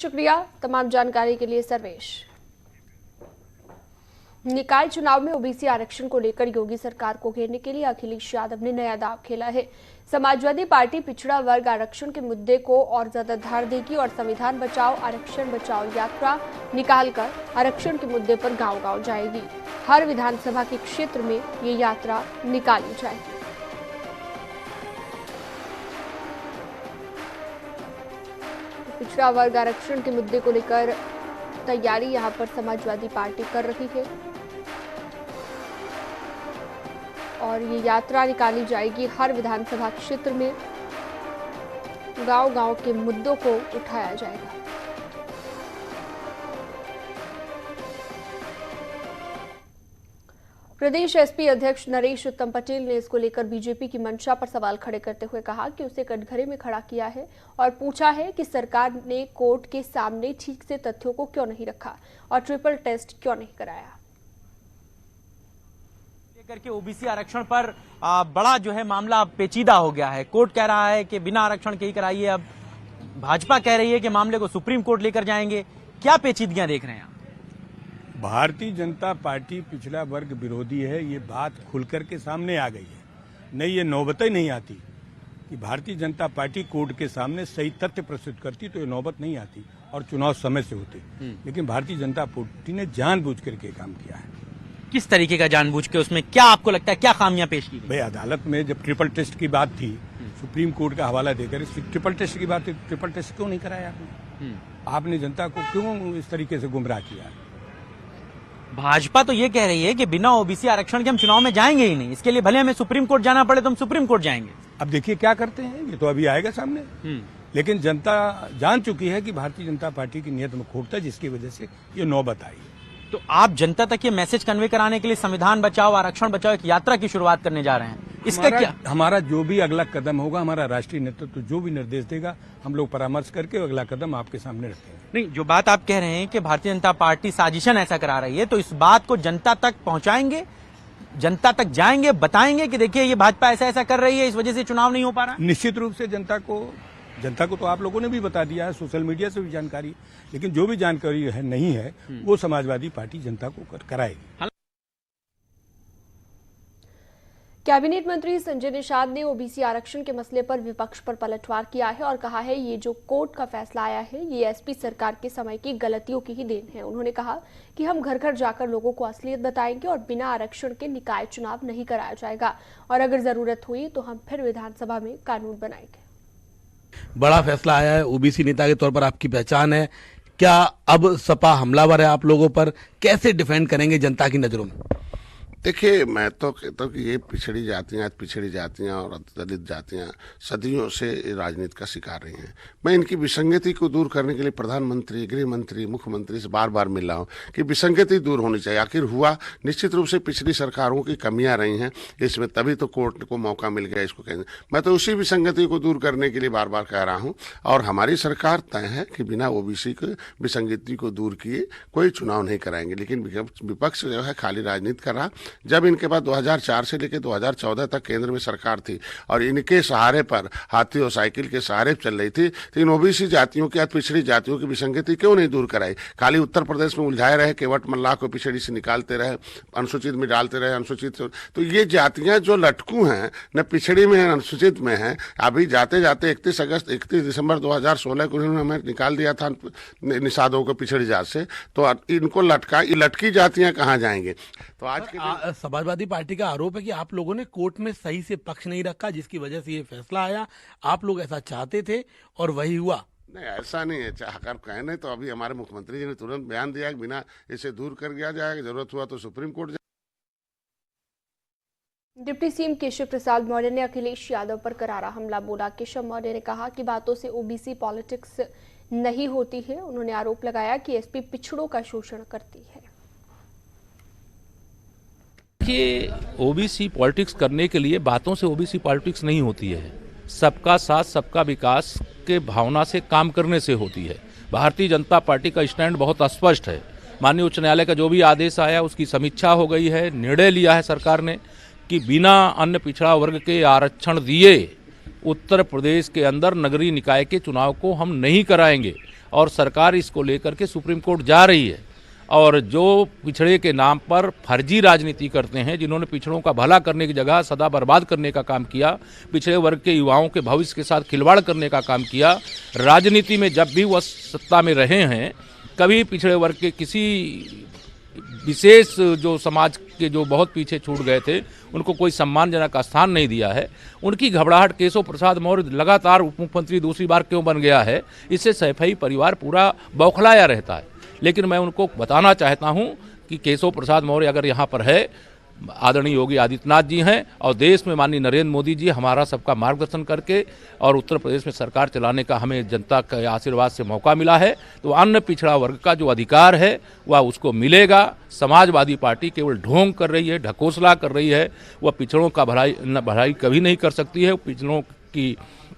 शुक्रिया तमाम जानकारी के लिए सर्वेश। निकाय चुनाव में ओबीसी आरक्षण को लेकर योगी सरकार को घेरने के लिए अखिलेश यादव ने नया दांव खेला है। समाजवादी पार्टी पिछड़ा वर्ग आरक्षण के मुद्दे को और ज्यादा धार देगी और संविधान बचाओ आरक्षण बचाओ यात्रा निकालकर आरक्षण के मुद्दे पर गांव-गांव जाएगी। हर विधानसभा के क्षेत्र में ये यात्रा निकाली जाएगी। पिछड़ा वर्ग आरक्षण के मुद्दे को लेकर तैयारी यहां पर समाजवादी पार्टी कर रही है और ये यात्रा निकाली जाएगी। हर विधानसभा क्षेत्र में गांव-गांव के मुद्दों को उठाया जाएगा। प्रदेश एसपी अध्यक्ष नरेश उत्तम पटेल ने इसको लेकर बीजेपी की मंशा पर सवाल खड़े करते हुए कहा कि उसे कटघरे में खड़ा किया है और पूछा है कि सरकार ने कोर्ट के सामने ठीक से तथ्यों को क्यों नहीं रखा और ट्रिपल टेस्ट क्यों नहीं कराया। लेकर के ओबीसी आरक्षण पर बड़ा जो है मामला पेचीदा हो गया है। कोर्ट कह रहा है कि बिना आरक्षण के ही कराइए, अब भाजपा कह रही है कि मामले को सुप्रीम कोर्ट लेकर जाएंगे। क्या पेचीदगियां देख रहे हैं आप? भारतीय जनता पार्टी पिछड़ा वर्ग विरोधी है, ये बात खुलकर के सामने आ गई है। नहीं, ये नौबत ही नहीं आती कि भारतीय जनता पार्टी कोर्ट के सामने सही तथ्य प्रस्तुत करती तो ये नौबत नहीं आती और चुनाव समय से होते। लेकिन भारतीय जनता पार्टी ने जानबूझ करके काम किया है। किस तरीके का जानबूझ के? उसमें क्या आपको लगता है, क्या खामियां पेश की गई? भाई, अदालत में जब ट्रिपल टेस्ट की बात थी, सुप्रीम कोर्ट का हवाला देकर ट्रिपल टेस्ट की बात थी, ट्रिपल टेस्ट क्यों नहीं कराया आपने? आपने जनता को क्यों इस तरीके से गुमराह किया? भाजपा तो ये कह रही है कि बिना ओबीसी आरक्षण के हम चुनाव में जाएंगे ही नहीं, इसके लिए भले हमें सुप्रीम कोर्ट जाना पड़े तो हम सुप्रीम कोर्ट जाएंगे। अब देखिए क्या करते हैं, ये तो अभी आएगा सामने। लेकिन जनता जान चुकी है कि भारतीय जनता पार्टी की नीयत में खोट था, जिसकी वजह से ये नौबत आई। तो आप जनता तक ये मैसेज कन्वे कराने के लिए संविधान बचाओ आरक्षण बचाओ एक यात्रा की शुरुआत करने जा रहे हैं। इसका क्या हमारा जो भी अगला कदम होगा, हमारा राष्ट्रीय नेतृत्व जो भी निर्देश देगा, हम लोग परामर्श करके अगला कदम आपके सामने रखेंगे। नहीं, जो बात आप कह रहे हैं कि भारतीय जनता पार्टी साजिशन ऐसा करा रही है, तो इस बात को जनता तक पहुंचाएंगे, जनता तक जाएंगे, बताएंगे कि देखिए ये भाजपा ऐसा ऐसा कर रही है, इस वजह से चुनाव नहीं हो पा रहा। निश्चित रूप से जनता को तो आप लोगों ने भी बता दिया है, सोशल मीडिया से भी जानकारी, लेकिन जो भी जानकारी है नहीं है वो समाजवादी पार्टी जनता को कराएगी। कैबिनेट मंत्री संजय निषाद ने ओबीसी आरक्षण के मसले पर विपक्ष पर पलटवार किया है और कहा है ये जो कोर्ट का फैसला आया है ये एसपी सरकार के समय की गलतियों की ही देन है। उन्होंने कहा कि हम घर घर जाकर लोगों को असलियत बताएंगे और बिना आरक्षण के निकाय चुनाव नहीं कराया जाएगा और अगर जरूरत हुई तो हम फिर विधानसभा में कानून बनाएंगे। बड़ा फैसला आया है, ओबीसी नेता के तौर पर आपकी पहचान है, क्या अब सपा हमलावर है आप लोगों पर? कैसे डिफेंड करेंगे जनता की नजरों में? देखिए, मैं तो कहता हूँ कि ये पिछड़ी जातियां और दलित जातियां सदियों से राजनीति का शिकार रही हैं। मैं इनकी विसंगति को दूर करने के लिए प्रधानमंत्री, गृह मंत्री, मुख्यमंत्री से बार बार मिल रहा हूँ कि विसंगति दूर होनी चाहिए। आखिर हुआ निश्चित रूप से पिछली सरकारों की कमियां रही हैं इसमें, तभी तो कोर्ट को मौका मिल गया इसको कहने। मैं तो उसी विसंगति को दूर करने के लिए बार बार कह रहा हूँ और हमारी सरकार तय है कि बिना ओबीसी के विसंगति को दूर किए कोई चुनाव नहीं कराएंगे। लेकिन विपक्ष जो है खाली राजनीति कर रहा। जब इनके बाद 2004 से लेकर 2014 तक केंद्र में सरकार थी और इनके सहारे पर हाथी और साइकिल के सहारे चल रही थी, तो इन ओबीसी जातियों की पिछड़ी जातियों की विसंगति क्यों नहीं दूर कराई? खाली उत्तर प्रदेश में उलझाए रहे, केवट मल्लाह को पिछड़ी से निकालते रहे, अनुसूचित में डालते रहे, अनुसूचित। तो ये जातियां जो लटकू हैं, न पिछड़ी में है न अनुसूचित में है। अभी जाते जाते 31 दिसंबर 2016 को उन्होंने हमें निकाल दिया था निषादों को पिछड़ी जात से, तो इनको लटकी जातियां कहाँ जाएंगे? तो आज के समाजवादी पार्टी का आरोप है कि आप लोगों ने कोर्ट में सही से पक्ष नहीं रखा, जिसकी वजह से ये फैसला आया। आप लोग ऐसा चाहते थे और वही हुआ। नहीं, ऐसा नहीं है। अगर कहने तो अभी हमारे मुख्यमंत्री जी ने तुरंत बयान दिया कि बिना इसे दूर कर दिया जाएगा, जरूरत हुआ तो supreme court. Deputy CM Keshav Prasad Maurya ने अखिलेश यादव पर करारा हमला बोला। केशव मौर्य ने कहा कि बातों से ओबीसी पॉलिटिक्स नहीं होती है। उन्होंने आरोप लगाया कि एसपी पिछड़ों का शोषण करती है। कि ओबीसी पॉलिटिक्स करने के लिए बातों से ओबीसी पॉलिटिक्स नहीं होती है, सबका साथ सबका विकास के भावना से काम करने से होती है। भारतीय जनता पार्टी का स्टैंड बहुत स्पष्ट है। माननीय उच्च न्यायालय का जो भी आदेश आया उसकी समीक्षा हो गई है। निर्णय लिया है सरकार ने कि बिना अन्य पिछड़ा वर्ग के आरक्षण दिए उत्तर प्रदेश के अंदर नगरीय निकाय के चुनाव को हम नहीं कराएंगे। और सरकार इसको लेकर के सुप्रीम कोर्ट जा रही है। और जो पिछड़े के नाम पर फर्जी राजनीति करते हैं, जिन्होंने पिछड़ों का भला करने की जगह सदा बर्बाद करने का काम किया, पिछड़े वर्ग के युवाओं के भविष्य के साथ खिलवाड़ करने का काम किया, राजनीति में जब भी वह सत्ता में रहे हैं कभी पिछड़े वर्ग के किसी विशेष जो समाज के जो बहुत पीछे छूट गए थे उनको कोई सम्मानजनक स्थान नहीं दिया है। उनकी घबराहट केशव प्रसाद मौर्य लगातार उप मुख्यमंत्री दूसरी बार क्यों बन गया है, इससे सैफई परिवार पूरा बौखलाया रहता है। लेकिन मैं उनको बताना चाहता हूं कि केशव प्रसाद मौर्य अगर यहां पर है, आदरणीय योगी आदित्यनाथ जी हैं और देश में माननीय नरेंद्र मोदी जी हमारा सबका मार्गदर्शन करके और उत्तर प्रदेश में सरकार चलाने का हमें जनता के आशीर्वाद से मौका मिला है, तो अन्य पिछड़ा वर्ग का जो अधिकार है वह उसको मिलेगा। समाजवादी पार्टी केवल ढोंग कर रही है, ढकोसला कर रही है, वह पिछड़ों का भलाई कभी नहीं कर सकती है, पिछड़ों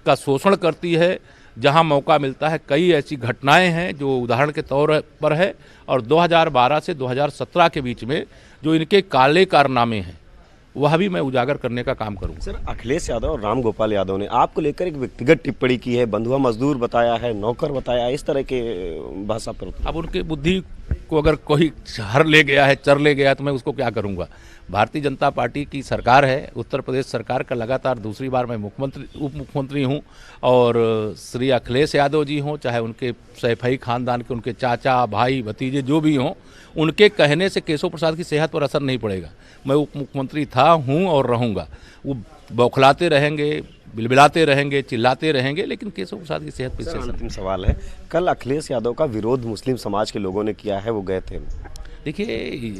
का शोषण करती है। जहां मौका मिलता है कई ऐसी घटनाएं हैं जो उदाहरण के तौर पर है, और 2012 से 2017 के बीच में जो इनके काले कारनामे हैं वह भी मैं उजागर करने का काम करूंगा। सर, अखिलेश यादव और राम गोपाल यादव ने आपको लेकर एक व्यक्तिगत टिप्पणी की है, बंधुआ मजदूर बताया है, नौकर बताया, इस तरह के भाषा पर। अब उनके बुद्धि को अगर कोई हर ले गया है, चर ले गया, तो मैं उसको क्या करूंगा। भारतीय जनता पार्टी की सरकार है, उत्तर प्रदेश सरकार का लगातार दूसरी बार मैं उप मुख्यमंत्री हूं, और श्री अखिलेश यादव जी हों, चाहे उनके सैफई खानदान के उनके चाचा भाई भतीजे जो भी हों, उनके कहने से केशव प्रसाद की सेहत पर असर नहीं पड़ेगा। मैं उप मुख्यमंत्री था, हूं और रहूंगा। वो बौखलाते रहेंगे, बिलबिलाते रहेंगे, चिल्लाते रहेंगे, लेकिन केशव प्रसाद की सेहत पर असर। अंतिम सवाल है, कल अखिलेश यादव का विरोध मुस्लिम समाज के लोगों ने किया है, वो गए थे। देखिए,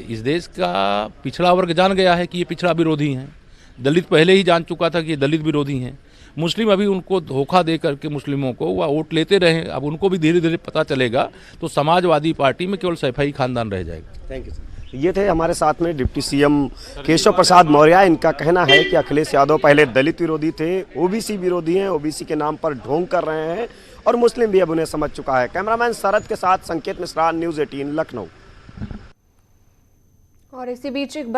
इस देश का पिछड़ा वर्ग जान गया है कि ये पिछड़ा विरोधी हैं। दलित पहले ही जान चुका था कि ये दलित विरोधी हैं। मुस्लिम अभी उनको धोखा दे करके मुस्लिमों को वह वोट लेते रहे, अब उनको भी धीरे धीरे पता चलेगा, तो समाजवादी पार्टी में केवल सैफई खानदान रह जाएगा। Thank you sir. ये थे हमारे साथ में डिप्टी सीएम केशव प्रसाद मौर्य। इनका कहना है कि अखिलेश यादव पहले दलित विरोधी थे, ओबीसी विरोधी हैं, ओबीसी के नाम पर ढोंग कर रहे हैं, और मुस्लिम भी अब उन्हें समझ चुका है। कैमरामैन शरद के साथ संकेत मिश्रा, न्यूज़ 18 लखनऊ। और इसी बीच एक